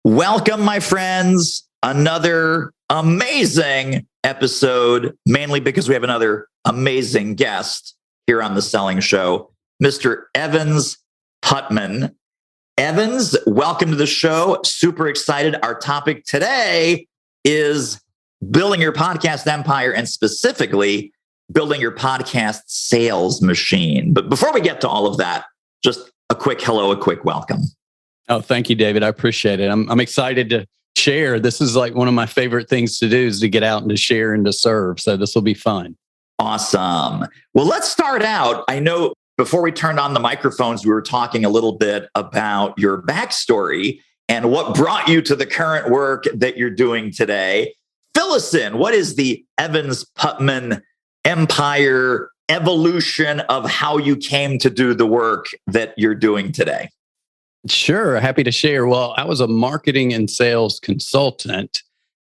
Welcome, my friends. Another amazing episode, mainly because we have another amazing guest here on the Selling Show, Mr. Evans Putman. Evans, welcome to the show. Super excited. Our topic today is building your podcast empire and specifically building your podcast sales machine. But before we get to all of that, just a quick hello, a quick welcome. Oh, thank you, David. I appreciate it. I'm excited to share. This is like one of my favorite things to do is to get out and to share and to serve. So this will be fun. Awesome. Well, let's start out. I know before we turned on the microphones, we were talking a little bit about your backstory and what brought you to the current work that you're doing today. Fill us in. What is the Evans Putman empire evolution of how you came to do the work that you're doing today? Sure. Happy to share. Well, I was a marketing and sales consultant,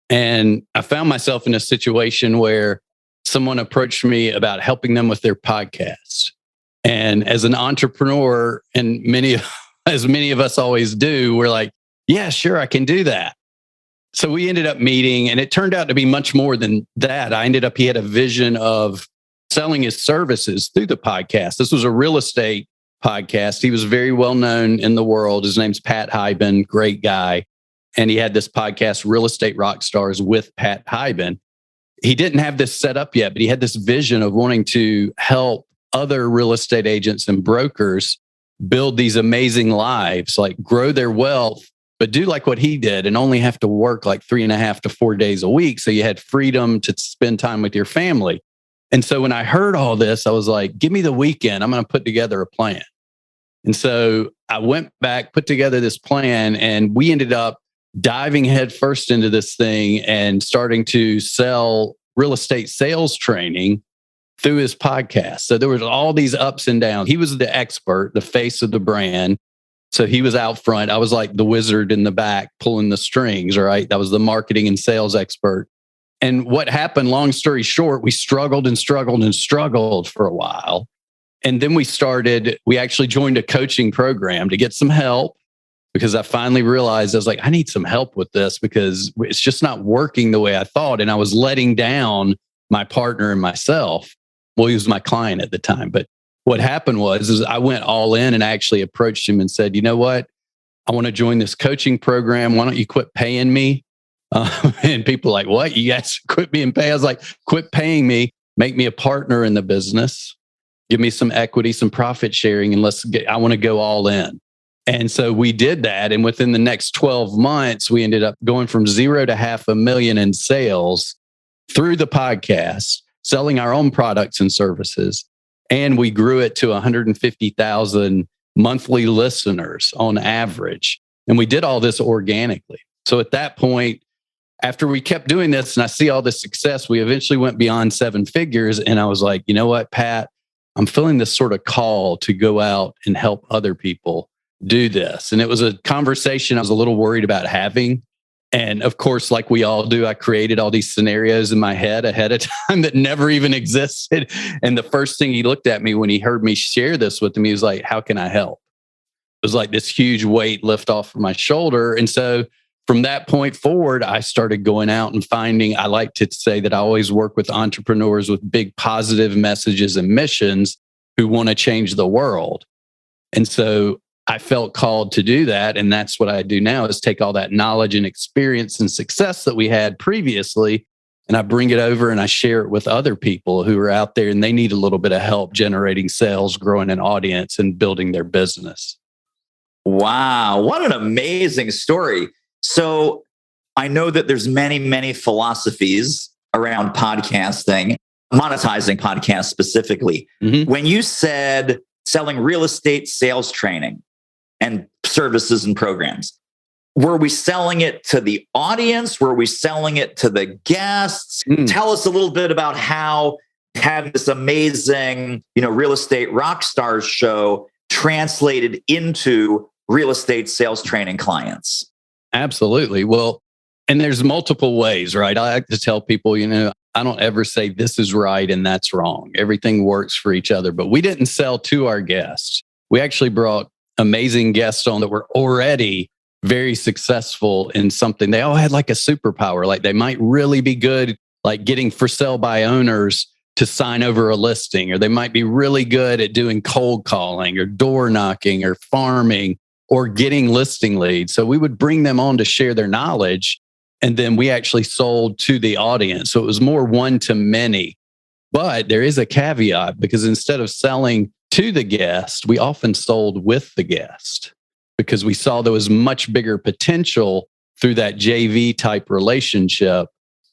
and I found myself in a situation where someone approached me about helping them with their podcast. And as an entrepreneur, and as many of us always do, we're like, yeah, sure, I can do that. So we ended up meeting, and it turned out to be much more than that. He had a vision of selling his services through the podcast. This was a real estate podcast. He was very well known in the world. His name's Pat Hyben, great guy. And he had this podcast, Real Estate Rockstars with Pat Hyben. He didn't have this set up yet, but he had this vision of wanting to help other real estate agents and brokers build these amazing lives, like grow their wealth, but do like what he did and only have to work like 3.5 to 4 days a week. So you had freedom to spend time with your family. And so when I heard all this, I was like, give me the weekend. I'm going to put together a plan. And so I went back, put together this plan, and we ended up diving headfirst into this thing and starting to sell real estate sales training through his podcast. So there was all these ups and downs. He was the expert, the face of the brand. So he was out front. I was like the wizard in the back pulling the strings, right? That was the marketing and sales expert. And what happened, long story short, we struggled for a while. And then we actually joined a coaching program to get some help because I finally realized I was like, I need some help with this because it's just not working the way I thought. And I was letting down my partner and myself. Well, he was my client at the time. But what happened is I went all in and I actually approached him and said, you know what? I want to join this coaching program. Why don't you quit paying me? And people are like, what? You guys quit being paid? I was like, quit paying me. Make me a partner in the business. Give me some equity, some profit sharing, and I want to go all in. And so we did that. And within the next 12 months, we ended up going from 0 to $500,000 in sales through the podcast, selling our own products and services. And we grew it to 150,000 monthly listeners on average. And we did all this organically. So at that point, after we kept doing this and I see all this success, we eventually went beyond 7 figures. And I was like, you know what, Pat? I'm feeling this sort of call to go out and help other people do this. And it was a conversation I was a little worried about having. And of course, like we all do, I created all these scenarios in my head ahead of time that never even existed. And the first thing he looked at me when he heard me share this with him, he was like, how can I help? It was like this huge weight lift off from my shoulder. And so from that point forward, I started going out and I like to say that I always work with entrepreneurs with big positive messages and missions who want to change the world. And so I felt called to do that. And that's what I do now is take all that knowledge and experience and success that we had previously, and I bring it over and I share it with other people who are out there and they need a little bit of help generating sales, growing an audience, and building their business. Wow. What an amazing story. So I know that there's many, many philosophies around podcasting, monetizing podcasts specifically. Mm-hmm. When you said selling real estate sales training and services and programs, were we selling it to the audience? Were we selling it to the guests? Tell us a little bit about how having this amazing, real estate rock stars show translated into real estate sales training clients. Absolutely. Well, and there's multiple ways, right? I like to tell people, I don't ever say this is right and that's wrong. Everything works for each other, but we didn't sell to our guests. We actually brought amazing guests on that were already very successful in something. They all had like a superpower. Like they might really be good, like getting for sale by owners to sign over a listing, or they might be really good at doing cold calling or door knocking or farming or getting listing leads. So we would bring them on to share their knowledge. And then we actually sold to the audience. So it was more one to many. But there is a caveat, because instead of selling to the guest, we often sold with the guest, because we saw there was much bigger potential through that JV type relationship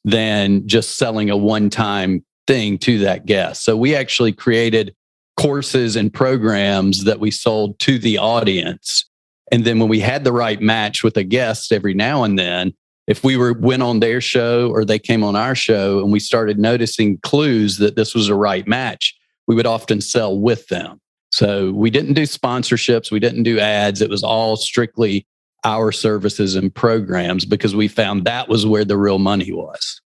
than just selling a one-time thing to that guest. So we actually created courses and programs that we sold to the audience. And then when we had the right match with a guest every now and then, if we went on their show or they came on our show and we started noticing clues that this was a right match, we would often sell with them. So we didn't do sponsorships. We didn't do ads. It was all strictly our services and programs, because we found that was where the real money was.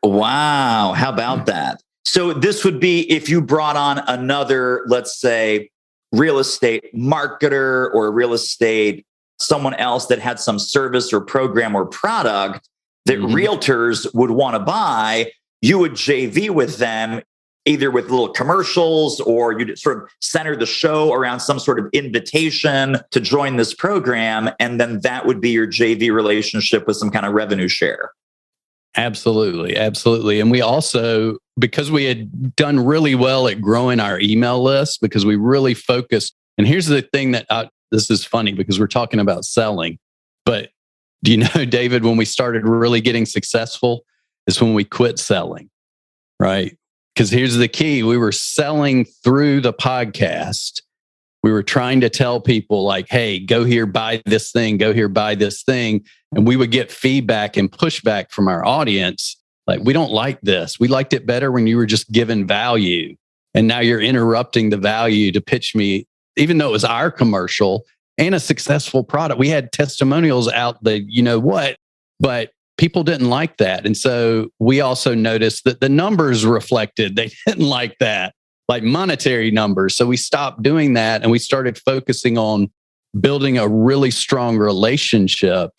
Wow. How about that? So this would be if you brought on another, let's say, real estate marketer or real estate, someone else that had some service or program or product that realtors would want to buy, you would JV with them, either with little commercials, or you'd sort of center the show around some sort of invitation to join this program. And then that would be your JV relationship with some kind of revenue share. Absolutely. Absolutely. And we also, because we had done really well at growing our email list, because we really focused. And here's the thing that this is funny, because we're talking about selling. But do you know, David, when we started really getting successful is when we quit selling, right? Because here's the key. We were selling through the podcast. We were trying to tell people like, hey, go here, buy this thing, go here, buy this thing. And we would get feedback and pushback from our audience. Like, we don't like this. We liked it better when you were just giving value. And now you're interrupting the value to pitch me, even though it was our commercial and a successful product. We had testimonials out the, you know what, but people didn't like that. And so we also noticed that the numbers reflected they didn't like that, like monetary numbers. So we stopped doing that and we started focusing on building a really strong relationship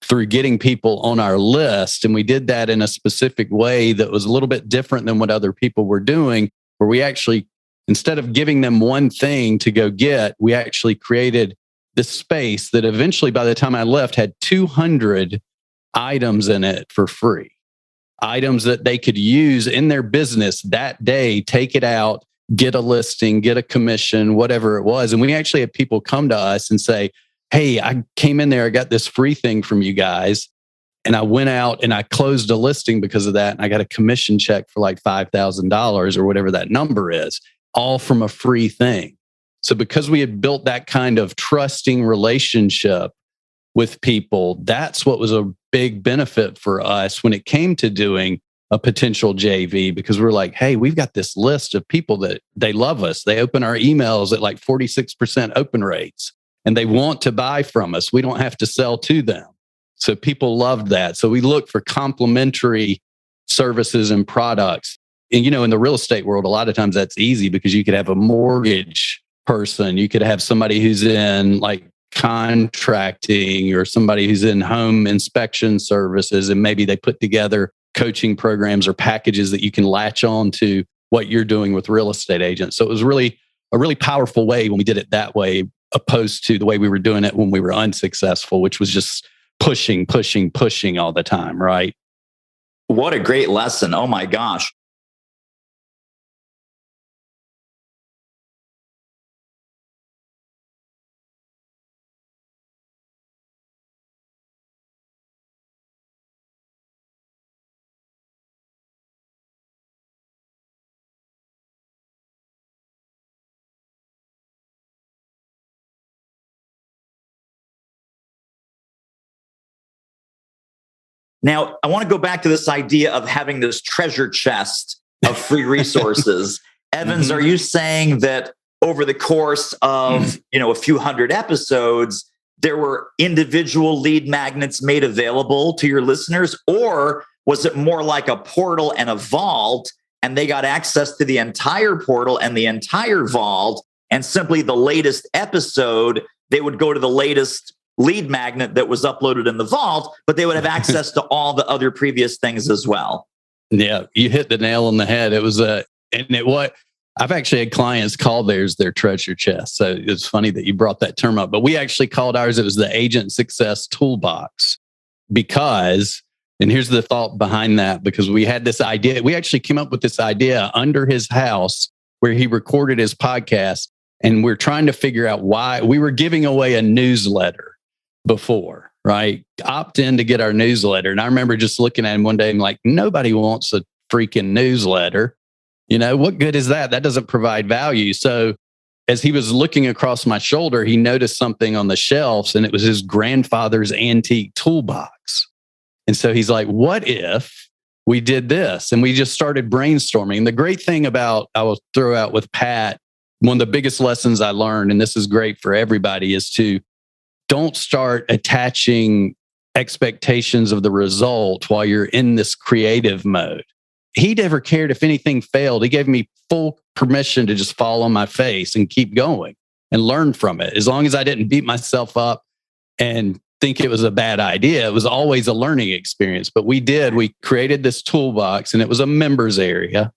through getting people on our list. And we did that in a specific way that was a little bit different than what other people were doing, where we actually, instead of giving them one thing to go get, we actually created this space that eventually, by the time I left, had 200 items in it for free. Items that they could use in their business that day, take it out, get a listing, get a commission, whatever it was. And we actually had people come to us and say, hey, I came in there, I got this free thing from you guys. And I went out and I closed a listing because of that. And I got a commission check for like $5,000 or whatever that number is, all from a free thing. So because we had built that kind of trusting relationship with people, that's what was a big benefit for us when it came to doing a potential JV, because we're like, hey, we've got this list of people that they love us. They open our emails at like 46% open rates and they want to buy from us. We don't have to sell to them. So people loved that. So we look for complementary services and products. And, you know, in the real estate world, a lot of times that's easy because you could have a mortgage person. You could have somebody who's in like contracting or somebody who's in home inspection services. And maybe they put together coaching programs or packages that you can latch on to what you're doing with real estate agents. So it was really a really powerful way when we did it that way, opposed to the way we were doing it when we were unsuccessful, which was just pushing all the time, right? What a great lesson. Oh my gosh. Now, I want to go back to this idea of having this treasure chest of free resources. Evans, are you saying that over the course of, a few hundred episodes, there were individual lead magnets made available to your listeners? Or was it more like a portal and a vault, and they got access to the entire portal and the entire vault, and simply the latest episode, they would go to the latest lead magnet that was uploaded in the vault, but they would have access to all the other previous things as well. Yeah, you hit the nail on the head. It was I've actually had clients call theirs their treasure chest. So it's funny that you brought that term up, but we actually called ours, it was the Agent Success Toolbox because, and here's the thought behind that, because we had this idea, we actually came up with this idea under his house where he recorded his podcast. And we're trying to figure out why we were giving away a newsletter before, right? Opt in to get our newsletter. And I remember just looking at him one day and like, nobody wants a freaking newsletter. You know, what good is that? That doesn't provide value. So as he was looking across my shoulder, he noticed something on the shelves and it was his grandfather's antique toolbox. And so he's like, what if we did this? And we just started brainstorming. And the great thing about, I will throw out with Pat, one of the biggest lessons I learned, and this is great for everybody, is to don't start attaching expectations of the result while you're in this creative mode. He never cared if anything failed. He gave me full permission to just fall on my face and keep going and learn from it. As long as I didn't beat myself up and think it was a bad idea, it was always a learning experience. But we created this toolbox and it was a members area.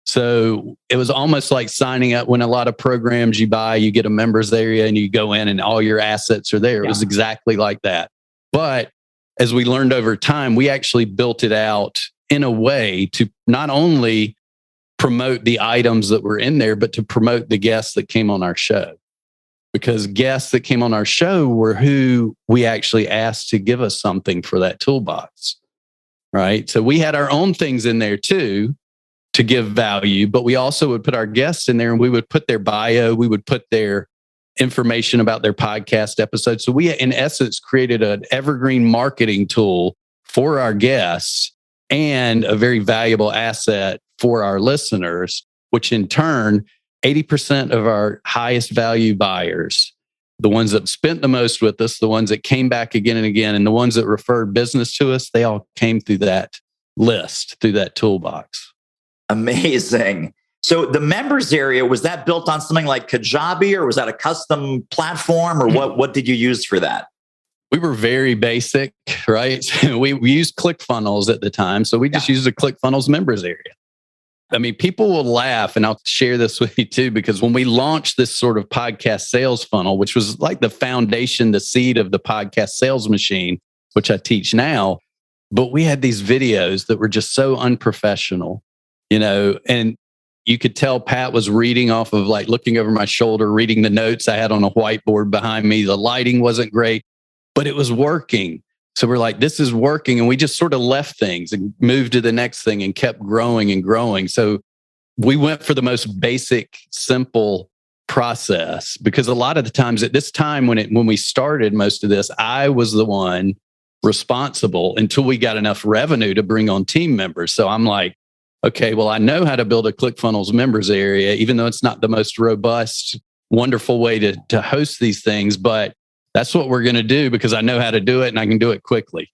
So it was almost like signing up when a lot of programs you buy, you get a members area and you go in and all your assets are there. It was exactly like that. But as we learned over time, we actually built it out in a way to not only promote the items that were in there, but to promote the guests that came on our show. Because guests that came on our show were who we actually asked to give us something for that toolbox, right? So we had our own things in there too to give value, but we also would put our guests in there and we would put their bio, we would put their information about their podcast episode. So we, in essence, created an evergreen marketing tool for our guests and a very valuable asset for our listeners, which in turn, 80% of our highest value buyers, the ones that spent the most with us, the ones that came back again and again, and the ones that referred business to us, they all came through that list, through that toolbox. Amazing. So the members area, was that built on something like Kajabi, or was that a custom platform, or what did you use for that? We were very basic, right? We used ClickFunnels at the time. So we just used a ClickFunnels members area. I mean, people will laugh, and I'll share this with you too, because when we launched this sort of podcast sales funnel, which was like the foundation, the seed of the podcast sales machine, which I teach now, but we had these videos that were just so unprofessional, you know, and you could tell Pat was reading off of, like, looking over my shoulder, reading the notes I had on a whiteboard behind me. The lighting wasn't great, but it was working. So we're like, this is working. And we just sort of left things and moved to the next thing and kept growing and growing. So we went for the most basic, simple process, because a lot of the times at this time when we started most of this, I was the one responsible until we got enough revenue to bring on team members. So I'm like, okay, well, I know how to build a ClickFunnels members area, even though it's not the most robust, wonderful way to host these things, but that's what we're going to do because I know how to do it and I can do it quickly.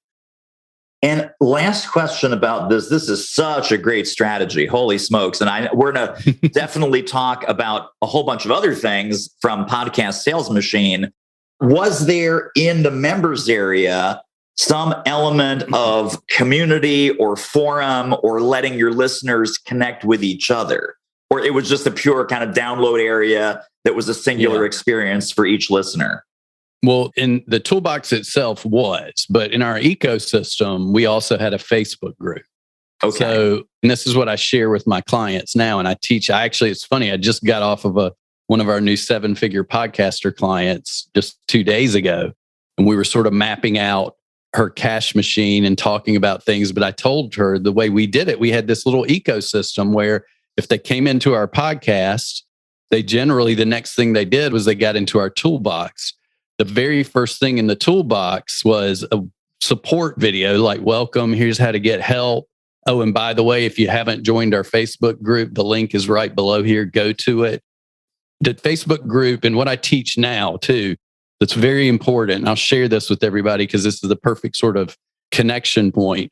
And last question about this. This is such a great strategy. Holy smokes. And we're going to definitely talk about a whole bunch of other things from Podcast Sales Machine. Was there in the members area some element of community or forum or letting your listeners connect with each other? Or it was just a pure kind of download area that was a singular experience for each listener? Well, in the toolbox itself was, but in our ecosystem, we also had a Facebook group. Okay. So, and this is what I share with my clients now. And I teach, it's funny, I just got off of one of our new 7-figure podcaster clients just 2 days ago. And we were sort of mapping out her cash machine and talking about things. But I told her the way we did it, we had this little ecosystem where if they came into our podcast, they generally, the next thing they did was they got into our toolbox. The very first thing in the toolbox was a support video like, welcome, here's how to get help. Oh, and by the way, if you haven't joined our Facebook group, the link is right below here. Go to it. The Facebook group, and what I teach now too, that's very important. And I'll share this with everybody because this is the perfect sort of connection point.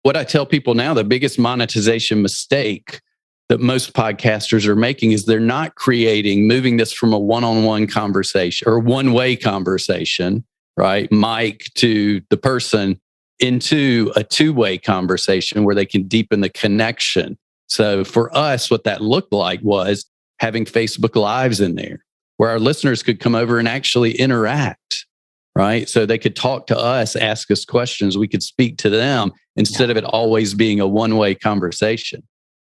What I tell people now, the biggest monetization mistake that most podcasters are making is they're not moving this from a one-on-one conversation or one-way conversation right? Mike to the person into a two-way conversation where they can deepen the connection. So for us, what that looked like was having Facebook Lives in there where our listeners could come over and actually interact, right? So they could talk to us, ask us questions. We could speak to them instead of it always being a one-way conversation.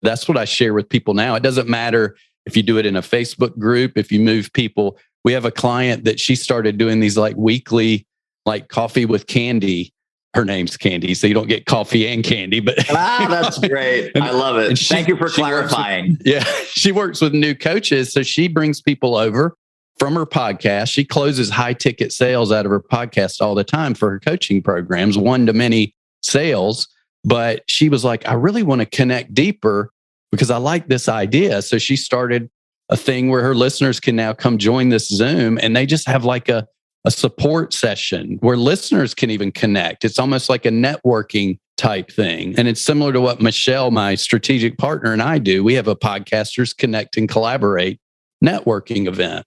That's what I share with people now. It doesn't matter if you do it in a Facebook group, if you move people. We have a client that she started doing these like weekly, like coffee with Candy. Her name's Candy, so you don't get coffee and candy. But that's great. I love it. Thank you for clarifying. She works with new coaches. So she brings people over from her podcast. She closes high ticket sales out of her podcast all the time for her coaching programs, one-to-many sales. But she was like, I really want to connect deeper because I like this idea. So she started a thing where her listeners can now come join this Zoom and they just have like a support session where listeners can even connect. It's almost like a networking type thing. And it's similar to what Michelle, my strategic partner, and I do. We have a Podcasters Connect and Collaborate networking event,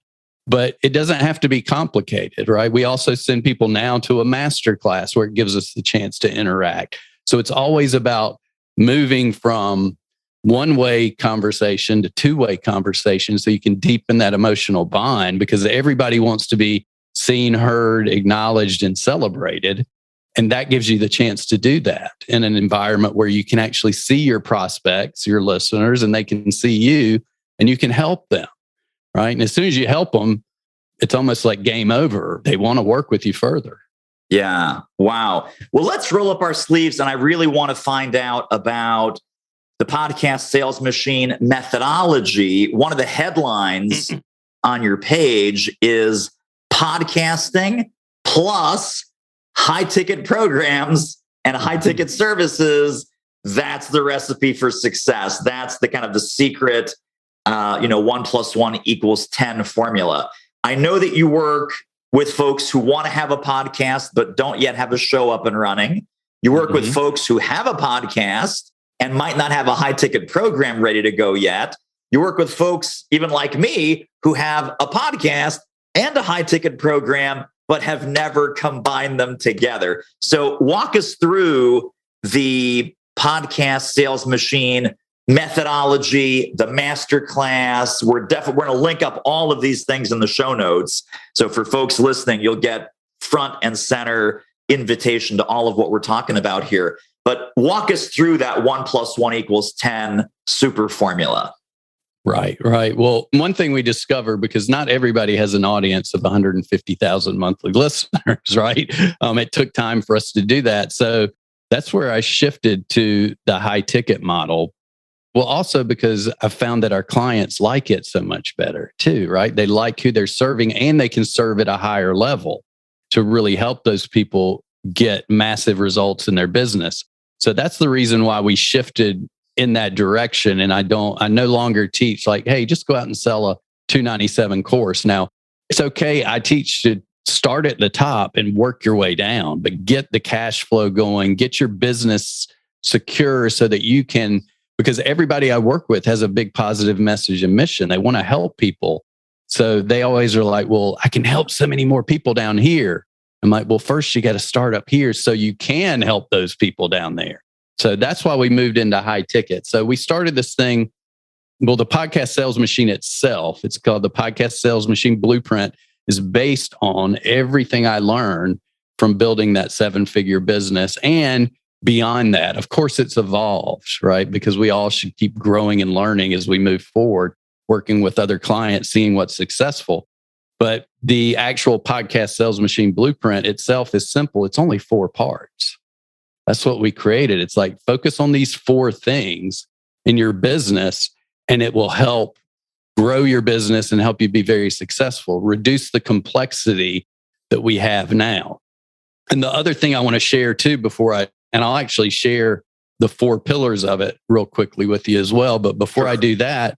but it doesn't have to be complicated, right? We also send people now to a masterclass where it gives us the chance to interact. So it's always about moving from one-way conversation to two-way conversation so you can deepen that emotional bond because everybody wants to be seen, heard, acknowledged, and celebrated. And that gives you the chance to do that in an environment where you can actually see your prospects, your listeners, and they can see you and you can help them, right? And as soon as you help them, it's almost like game over. They want to work with you further. Yeah. Wow. Well, let's roll up our sleeves. And I really want to find out about the podcast sales machine methodology. One of the headlines on your page is podcasting plus high ticket programs and high ticket services. That's the recipe for success. That's the kind of the secret, 1 + 1 = 10 formula. I know that you work with folks who want to have a podcast, but don't yet have a show up and running. You work with folks who have a podcast and might not have a high ticket program ready to go yet. You work with folks, even like me, who have a podcast and a high ticket program, but have never combined them together. So walk us through the podcast sales machine methodology, the masterclass. We're going to link up all of these things in the show notes. So for folks listening, you'll get front and center invitation to all of what we're talking about here. But walk us through that 1 + 1 = 10 super formula. Right. Well, one thing we discovered, because not everybody has an audience of 150,000 monthly listeners, right? It took time for us to do that. So that's where I shifted to the high ticket model. Well, also because I found that our clients like it so much better too, right? They like who they're serving and they can serve at a higher level to really help those people get massive results in their business. So that's the reason why we shifted in that direction. And I no longer teach like, hey, just go out and sell a $297 course. Now, it's okay. I teach to start at the top and work your way down, but get the cash flow going, get your business secure so that you can, because everybody I work with has a big positive message and mission. They want to help people. So they always are like, well, I can help so many more people down here. I'm like, well, first you got to start up here so you can help those people down there. So that's why we moved into high ticket. So we started this thing. Well, the podcast sales machine itself, it's called the Podcast Sales Machine Blueprint, is based on everything I learned from building that 7-figure business and beyond that. Of course, it's evolved, right? Because we all should keep growing and learning as we move forward, working with other clients, seeing what's successful. But the actual Podcast Sales Machine Blueprint itself is simple. It's only 4 parts. That's what we created. It's like, focus on these 4 things in your business, and it will help grow your business and help you be very successful. Reduce the complexity that we have now. And the other thing I want to share too, and I'll actually share the 4 pillars of it real quickly with you as well. But before I do that,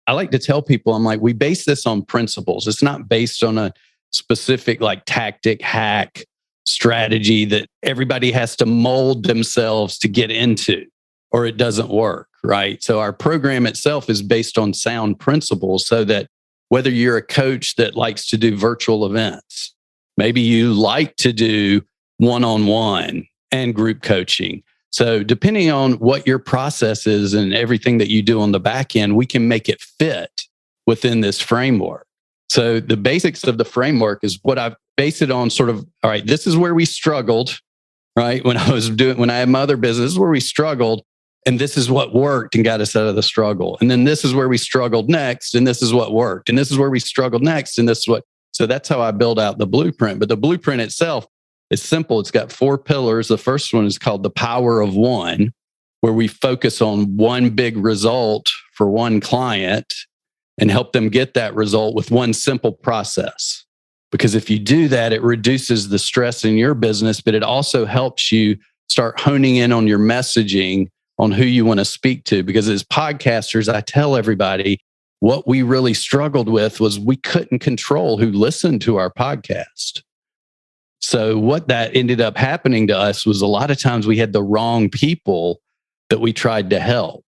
I like to tell people, I'm like, we base this on principles. It's not based on a specific like tactic, hack, strategy that everybody has to mold themselves to get into, or it doesn't work, right? So our program itself is based on sound principles so that whether you're a coach that likes to do virtual events, Maybe you like to do one-on-one and group coaching. So depending on what your process is and everything that you do on the back end, we can make it fit within this framework. So the basics of the framework is what I've based it on sort of, all right, this is where we struggled, right? When I had my other business, this is where we struggled. And this is what worked and got us out of the struggle. And then this is where we struggled next. And this is what worked. And this is where we struggled next. And this is what, so that's how I build out the blueprint. But the blueprint itself is simple. It's got 4 pillars. The first one is called the power of one, where we focus on one big result for one client and help them get that result with one simple process. Because if you do that, it reduces the stress in your business, but it also helps you start honing in on your messaging on who you want to speak to. Because as podcasters, I tell everybody what we really struggled with was we couldn't control who listened to our podcast. So what that ended up happening to us was a lot of times we had the wrong people that we tried to help,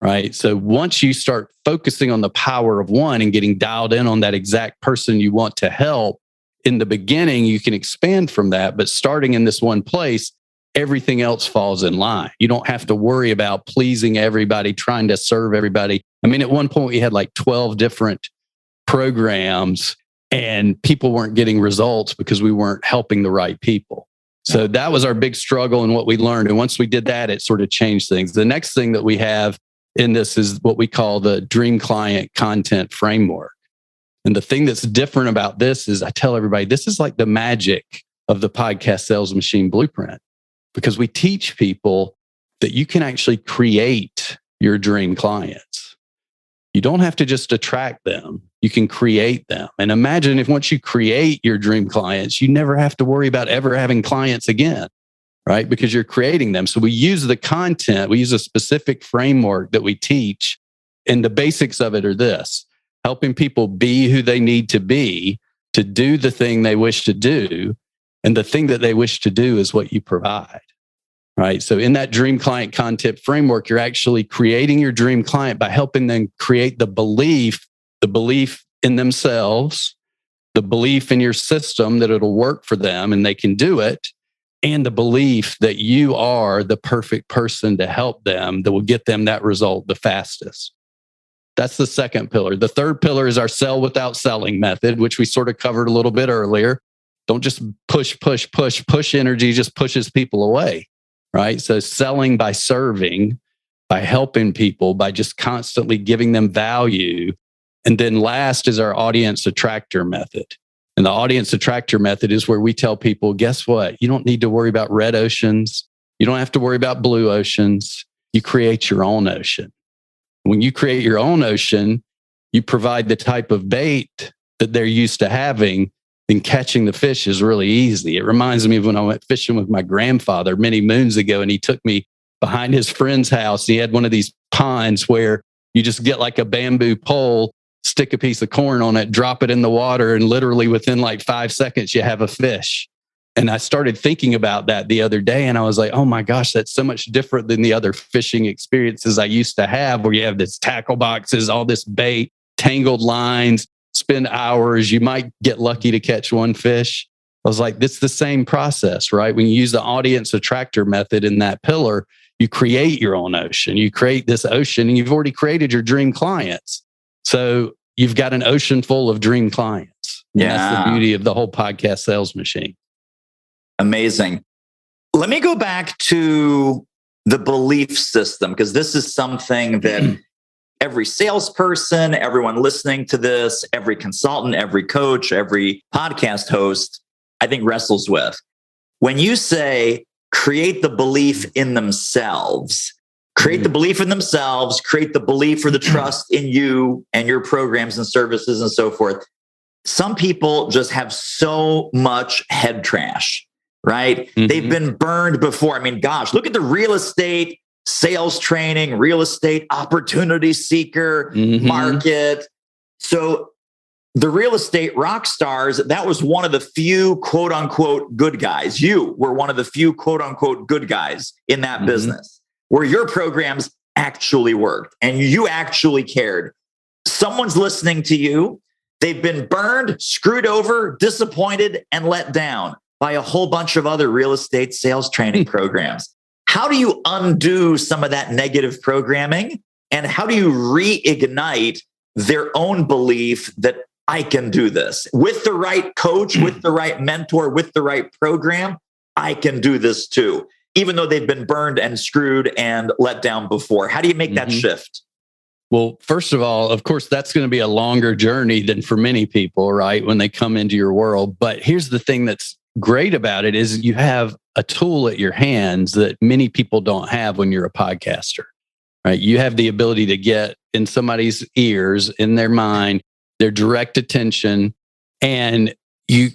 right? So once you start focusing on the power of one and getting dialed in on that exact person you want to help, in the beginning, you can expand from that. But starting in this one place, everything else falls in line. You don't have to worry about pleasing everybody, trying to serve everybody. I mean, at one point we had like 12 different programs and people weren't getting results because we weren't helping the right people. So that was our big struggle and what we learned. And once we did that, it sort of changed things. The next thing that we have in this is what we call the Dream Client Content Framework. And the thing that's different about this is I tell everybody, this is like the magic of the podcast sales machine blueprint, because we teach people that you can actually create your dream clients. You don't have to just attract them. You can create them. And imagine if once you create your dream clients, you never have to worry about ever having clients again, right? Because you're creating them. So we use the content, we use a specific framework that we teach. And the basics of it are this: helping people be who they need to be to do the thing they wish to do. And the thing that they wish to do is what you provide, right? So in that dream client content framework, you're actually creating your dream client by helping them create the belief in themselves, the belief in your system that it'll work for them and they can do it, and the belief that you are the perfect person to help them that will get them that result the fastest. That's the second pillar. The third pillar is our sell without selling method, which we sort of covered a little bit earlier. Don't just push energy, just pushes people away, right? So selling by serving, by helping people, by just constantly giving them value. And then last is our audience attractor method. And the audience attractor method is where we tell people, guess what? You don't need to worry about red oceans. You don't have to worry about blue oceans. You create your own ocean. When you create your own ocean, you provide the type of bait that they're used to having, then catching the fish is really easy. It reminds me of when I went fishing with my grandfather many moons ago, and he took me behind his friend's house. He had one of these ponds where you just get like a bamboo pole, stick a piece of corn on it, drop it in the water, and literally within like 5 seconds, you have a fish. And I started thinking about that the other day, and I was like, oh my gosh, that's so much different than the other fishing experiences I used to have, where you have this tackle boxes, all this bait, tangled lines, spend hours. You might get lucky to catch one fish. I was like, it's the same process, right? When you use the audience attractor method in that pillar, you create your own ocean. You create this ocean, and you've already created your dream clients. So you've got an ocean full of dream clients. And that's the beauty of the whole podcast sales machine. Amazing. Let me go back to the belief system, because this is something that every salesperson, everyone listening to this, every consultant, every coach, every podcast host, I think wrestles with. When you say create the belief in themselves, create the belief in themselves, create the belief or the trust in you and your programs and services and so forth. Some people just have so much head trash, right? They've been burned before. I mean, gosh, look at the real estate sales training, real estate opportunity seeker market. So the real estate rock stars, that was one of the few quote unquote good guys. You were one of the few quote unquote good guys in that business, where your programs actually worked and you actually cared. Someone's listening to you. they've been burned, screwed over, disappointed, and let down by a whole bunch of other real estate sales training programs. How do you undo some of that negative programming? And how do you reignite their own belief that I can do this with the right coach, with the right mentor, with the right program? I can do this too, even though they've been burned and screwed and let down before. How do you make that shift? Well, first of all, of course, that's going to be a longer journey than for many people, right? When they come into your world. But here's the thing that's great about it is you have a tool at your hands that many people don't have when you're a podcaster, right? You have the ability to get in somebody's ears, in their mind, their direct attention. And you,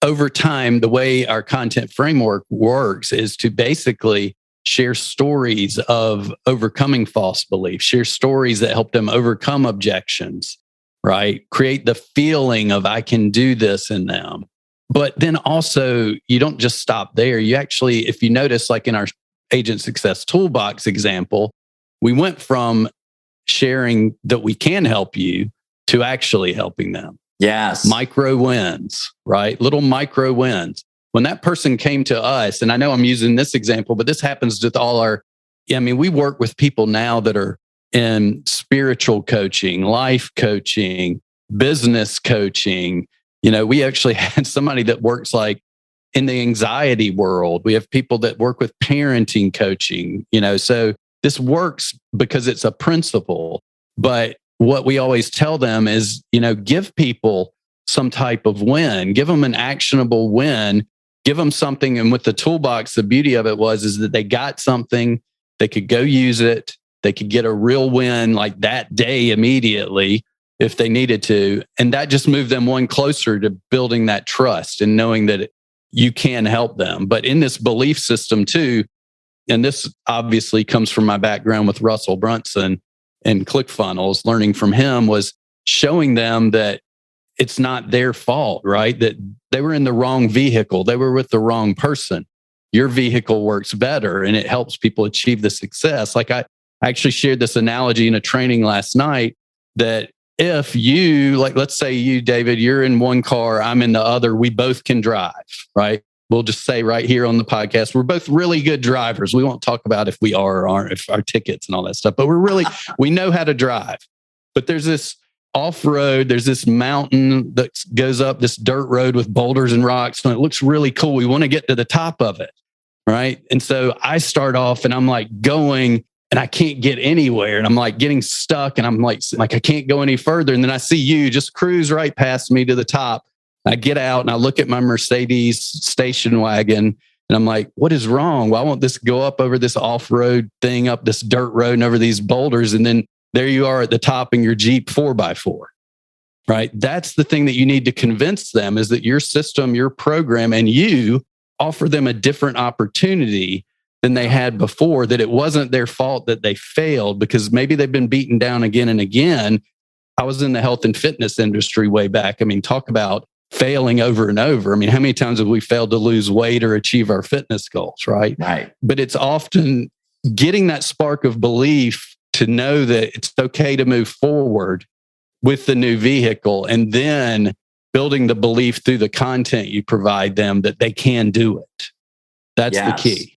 over time, the way our content framework works is to basically share stories of overcoming false beliefs, share stories that help them overcome objections, right? Create the feeling of I can do this in them. But then also, you don't just stop there. You actually, if you notice, like in our Agent Success Toolbox example, we went from sharing that we can help you to actually helping them. Yes. Micro wins, right? Little micro wins. When that person came to us, and I know I'm using this example, but this happens with all we work with people now that are in spiritual coaching, life coaching, business coaching. We actually had somebody that works like in the anxiety world. We have people that work with parenting coaching, so this works because it's a principle. But what we always tell them is, give people some type of win, give them an actionable win, give them something. And with the toolbox, the beauty of it is that they got something, they could go use it, they could get a real win like that day immediately if they needed to. And that just moved them one closer to building that trust and knowing that you can help them. But in this belief system too, and this obviously comes from my background with Russell Brunson and ClickFunnels, learning from him was showing them that it's not their fault, right? That they were in the wrong vehicle. They were with the wrong person. Your vehicle works better and it helps people achieve the success. Like I actually shared this analogy in a training last night that if you, like, let's say you, David, you're in one car, I'm in the other, we both can drive, right? We'll just say right here on the podcast, we're both really good drivers. We won't talk about if we are or aren't, if our tickets and all that stuff, but we know how to drive. But there's this off-road, there's this mountain that goes up this dirt road with boulders and rocks, and it looks really cool. We want to get to the top of it, right? And so I start off and I'm like going and I can't get anywhere. And I'm like getting stuck and I'm like I can't go any further. And then I see you just cruise right past me to the top. I get out and I look at my Mercedes station wagon and I'm like, what is wrong? Why won't this go up over this off-road thing, up this dirt road and over these boulders? And then there you are at the top in your Jeep 4x4, right? That's the thing that you need to convince them is that your system, your program, and you offer them a different opportunity than they had before, that it wasn't their fault that they failed because maybe they've been beaten down again and again. I was in the health and fitness industry way back. Talk about failing over and over. How many times have we failed to lose weight or achieve our fitness goals, right? Right. But it's often getting that spark of belief to know that it's okay to move forward with the new vehicle and then building the belief through the content you provide them that they can do it. That's the key.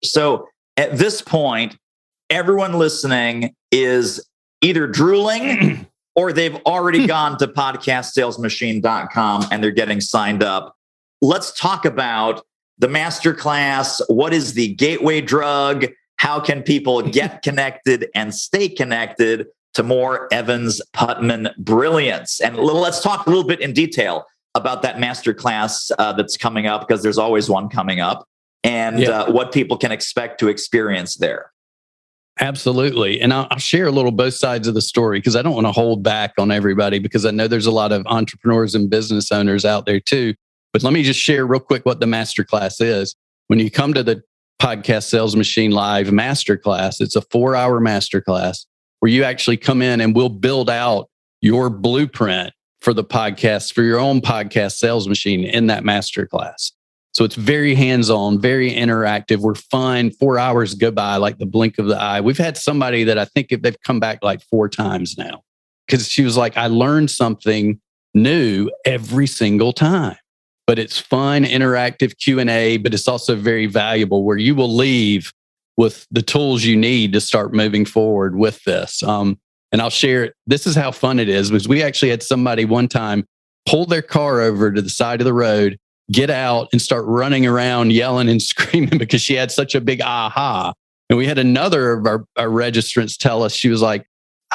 So at this point, everyone listening is either drooling or they've already gone to podcastsalesmachine.com and they're getting signed up. Let's talk about the masterclass. What is the gateway drug? How can people get connected and stay connected to more Evans Putman brilliance? And let's talk a little bit in detail about that masterclass that's coming up, because there's always one coming up, and what people can expect to experience there. Absolutely. And I'll share a little both sides of the story because I don't want to hold back on everybody, because I know there's a lot of entrepreneurs and business owners out there too. But let me just share real quick what the masterclass is. When you come to the Podcast Sales Machine Live Masterclass. It's a 4-hour masterclass where you actually come in and we'll build out your blueprint for the podcast, for your own podcast sales machine in that masterclass. So it's very hands-on, very interactive. We're fun. 4 hours go by like the blink of the eye. We've had somebody that I think they've come back like 4 times now because she was like, I learned something new every single time. But it's fun, interactive Q&A, but it's also very valuable where you will leave with the tools you need to start moving forward with this. And I'll share it. This is how fun it is because we actually had somebody one time pull their car over to the side of the road, get out and start running around yelling and screaming because she had such a big aha. And we had another of our registrants tell us, she was like,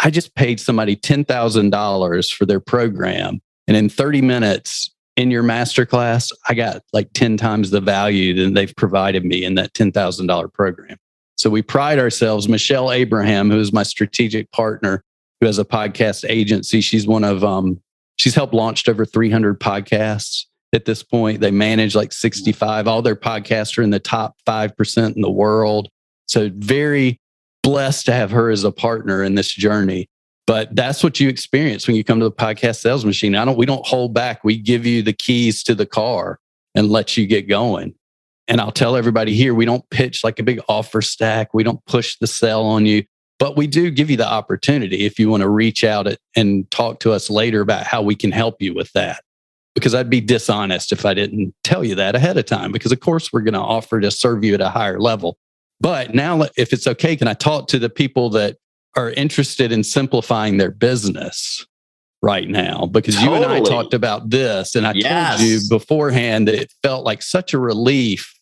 I just paid somebody $10,000 for their program. And in 30 minutes, in your masterclass, I got like 10 times the value than they've provided me in that $10,000 program. So we pride ourselves. Michelle Abraham, who is my strategic partner, who has a podcast agency. She's one of, she's helped launched over 300 podcasts at this point. They manage like 65. All their podcasts are in the top 5% in the world. So very blessed to have her as a partner in this journey. But that's what you experience when you come to the podcast sales machine. We don't hold back. We give you the keys to the car and let you get going. And I'll tell everybody here, we don't pitch like a big offer stack. We don't push the sell on you, but we do give you the opportunity if you want to reach out and talk to us later about how we can help you with that. Because I'd be dishonest if I didn't tell you that ahead of time, because of course we're going to offer to serve you at a higher level. But now, if it's okay, can I talk to the people that are interested in simplifying their business right now? Because you and I talked about this, and I told you beforehand that it felt like such a relief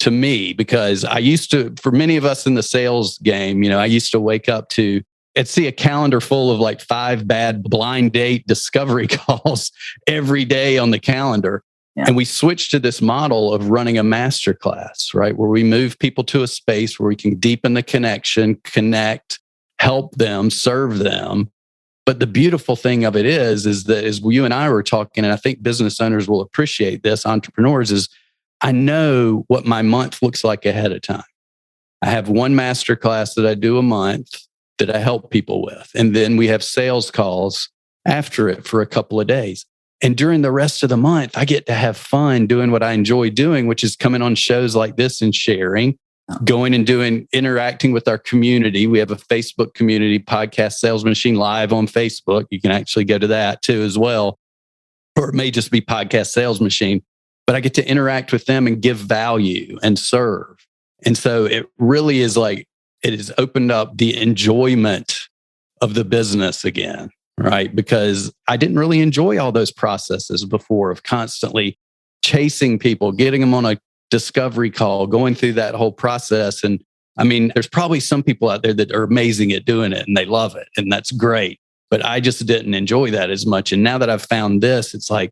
to me because I used to, for many of us in the sales game, I used to wake up to and see a calendar full of like 5 bad blind date discovery calls every day on the calendar. Yeah. And we switched to this model of running a masterclass, right? Where we move people to a space where we can deepen the connection, connect, help them, serve them. But the beautiful thing of it is that as you and I were talking, and I think business owners will appreciate this, entrepreneurs, is I know what my month looks like ahead of time. I have one masterclass that I do a month that I help people with. And then we have sales calls after it for a couple of days. And during the rest of the month, I get to have fun doing what I enjoy doing, which is coming on shows like this and sharing, going and interacting with our community. We have a Facebook community, Podcast Sales Machine Live on Facebook. You can actually go to that too as well. Or it may just be Podcast Sales Machine. But I get to interact with them and give value and serve. And so it really is like, it has opened up the enjoyment of the business again, right? Because I didn't really enjoy all those processes before of constantly chasing people, getting them on a discovery call, going through that whole process. And I mean, there's probably some people out there that are amazing at doing it and they love it. And that's great. But I just didn't enjoy that as much. And now that I've found this, it's like,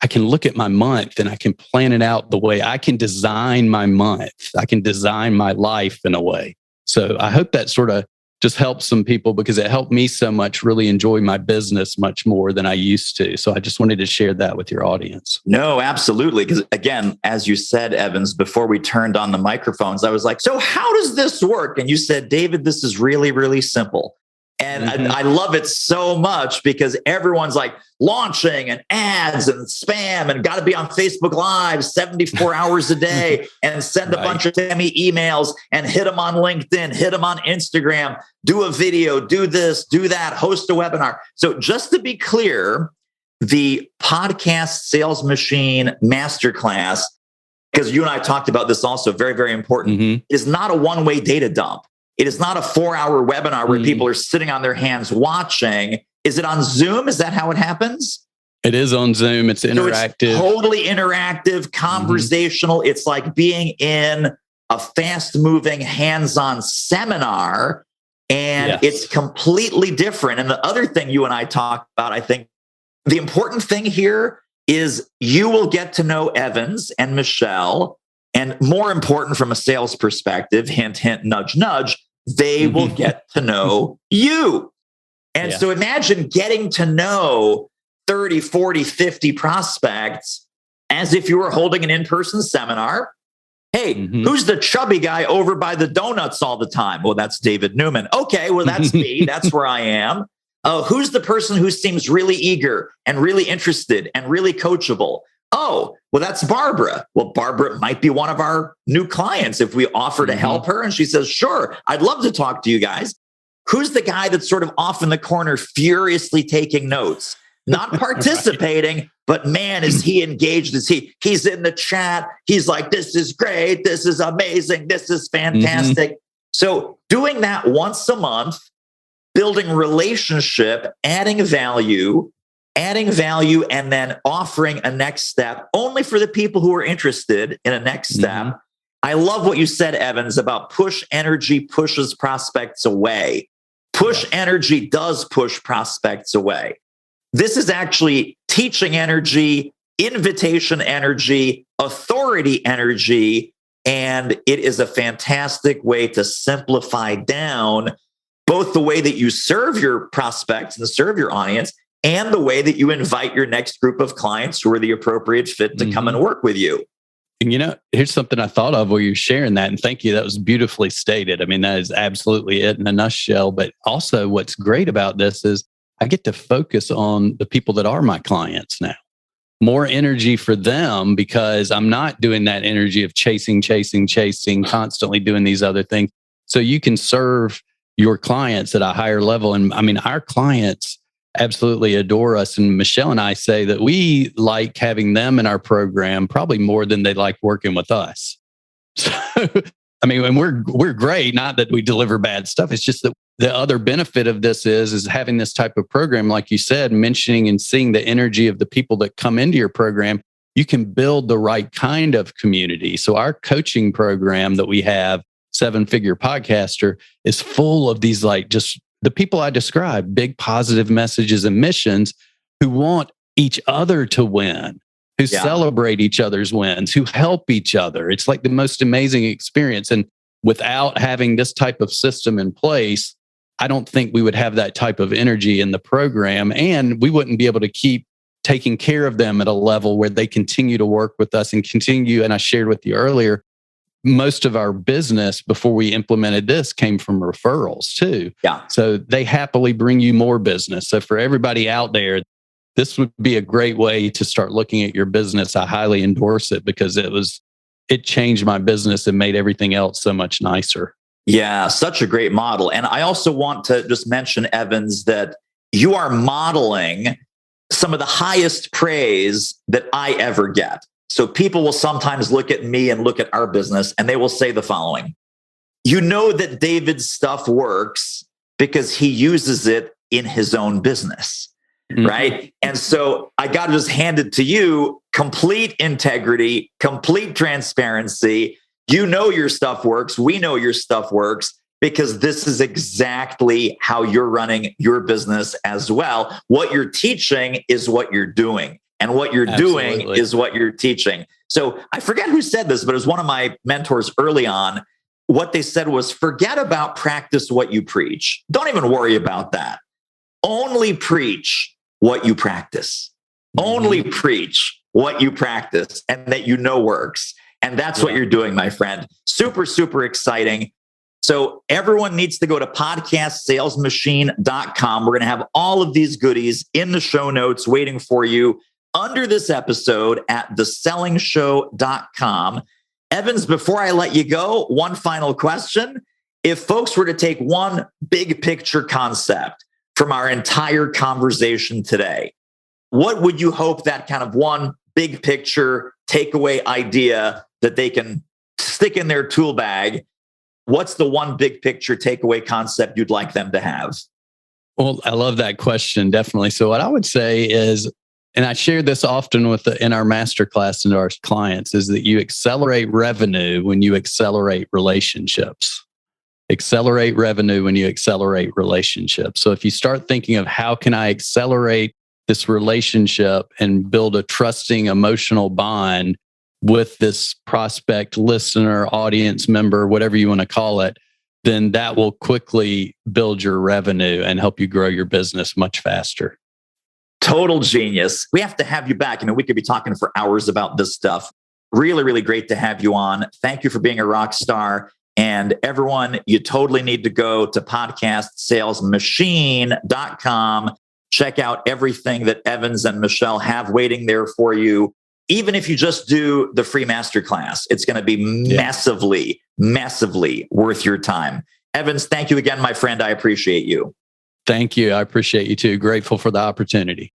I can look at my month and I can plan it out the way I can design my month. I can design my life in a way. So I hope that sort of just helps some people because it helped me so much really enjoy my business much more than I used to. So I just wanted to share that with your audience. No, absolutely. Because again, as you said, Evans, before we turned on the microphones, I was like, so how does this work? And you said, David, this is really, really simple. And I love it so much because everyone's like launching and ads and spam and got to be on Facebook Live 74 hours a day and send a bunch of spammy emails and hit them on LinkedIn, hit them on Instagram, do a video, do this, do that, host a webinar. So just to be clear, the Podcast Sales Machine Masterclass, because you and I talked about this also, very, very important, is not a one-way data dump. It is not a 4-hour webinar where people are sitting on their hands watching. Is it on Zoom? Is that how it happens? It is on Zoom. It's interactive. So it's totally interactive, conversational. It's like being in a fast-moving, hands-on seminar, and it's completely different. And the other thing you and I talked about, I think the important thing here is you will get to know Evans and Michelle. And more important from a sales perspective, hint, hint, nudge, nudge, they will get to know you. And so imagine getting to know 30, 40, 50 prospects as if you were holding an in-person seminar. Hey, who's the chubby guy over by the donuts all the time? Well, that's David Newman. Okay, well, that's me. That's where I am. Who's the person who seems really eager and really interested and really coachable? Oh, well, that's Barbara. Well, Barbara might be one of our new clients if we offer to help her. And she says, sure, I'd love to talk to you guys. Who's the guy that's sort of off in the corner, furiously taking notes, not participating, but man, is he engaged? He's in the chat. He's like, this is great. This is amazing. This is fantastic. So doing that once a month, building relationship, adding value, and then offering a next step only for the people who are interested in a next step. I love what you said, Evans, about push energy pushes prospects away. Push energy does push prospects away. This is actually teaching energy, invitation energy, authority energy, and it is a fantastic way to simplify down both the way that you serve your prospects and serve your audience and the way that you invite your next group of clients who are the appropriate fit to come and work with you. And here's something I thought of while you're sharing that. And thank you. That was beautifully stated. I mean, that is absolutely it in a nutshell. But also what's great about this is I get to focus on the people that are my clients now. More energy for them because I'm not doing that energy of chasing, constantly doing these other things. So you can serve your clients at a higher level. And I mean, our clients absolutely adore us. And Michelle and I say that we like having them in our program probably more than they like working with us. So, I mean, and we're great. Not that we deliver bad stuff. It's just that the other benefit of this is having this type of program, like you said, mentioning and seeing the energy of the people that come into your program. You can build the right kind of community. So our coaching program that we have, 7-Figure Podcaster, is full of these just the people I described, big positive messages and missions who want each other to win, who celebrate each other's wins, who help each other. It's like the most amazing experience. And without having this type of system in place, I don't think we would have that type of energy in the program. And we wouldn't be able to keep taking care of them at a level where they continue to work with us and continue. And I shared with you earlier, most of our business before we implemented this came from referrals too. Yeah. So they happily bring you more business. So for everybody out there, this would be a great way to start looking at your business. I highly endorse it because it changed my business and made everything else so much nicer. Yeah, such a great model. And I also want to just mention, Evans, that you are modeling some of the highest praise that I ever get. So people will sometimes look at me and look at our business and they will say the following: you know that David's stuff works because he uses it in his own business, right? And so I got to just hand it to you, complete integrity, complete transparency. You know your stuff works. We know your stuff works because this is exactly how you're running your business as well. What you're teaching is what you're doing. And what you're doing is what you're teaching. So I forget who said this, but it was one of my mentors early on. What they said was, forget about practice what you preach. Don't even worry about that. Only preach what you practice. Only preach what you practice and that you know works. And that's what you're doing, my friend. Super, super exciting. So everyone needs to go to podcastsalesmachine.com. We're going to have all of these goodies in the show notes waiting for you under this episode at thesellingshow.com. Evans, before I let you go, one final question. If folks were to take one big picture concept from our entire conversation today, what would you hope that kind of one big picture takeaway idea that they can stick in their tool bag? What's the one big picture takeaway concept you'd like them to have? Well, I love that question. Definitely. So what I would say is, and I share this often in our masterclass and our clients, is that you accelerate revenue when you accelerate relationships. Accelerate revenue when you accelerate relationships. So if you start thinking of how can I accelerate this relationship and build a trusting emotional bond with this prospect, listener, audience member, whatever you want to call it, then that will quickly build your revenue and help you grow your business much faster. Total genius. We have to have you back. I mean, we could be talking for hours about this stuff. really, really great to have you on. Thank you for being a rock star. And everyone, you totally need to go to podcastsalesmachine.com. Check out everything that Evans and Michelle have waiting there for you. Even if you just do the free masterclass, it's going to be massively, massively worth your time. Evans, thank you again, my friend. I appreciate you. Thank you. I appreciate you too. Grateful for the opportunity.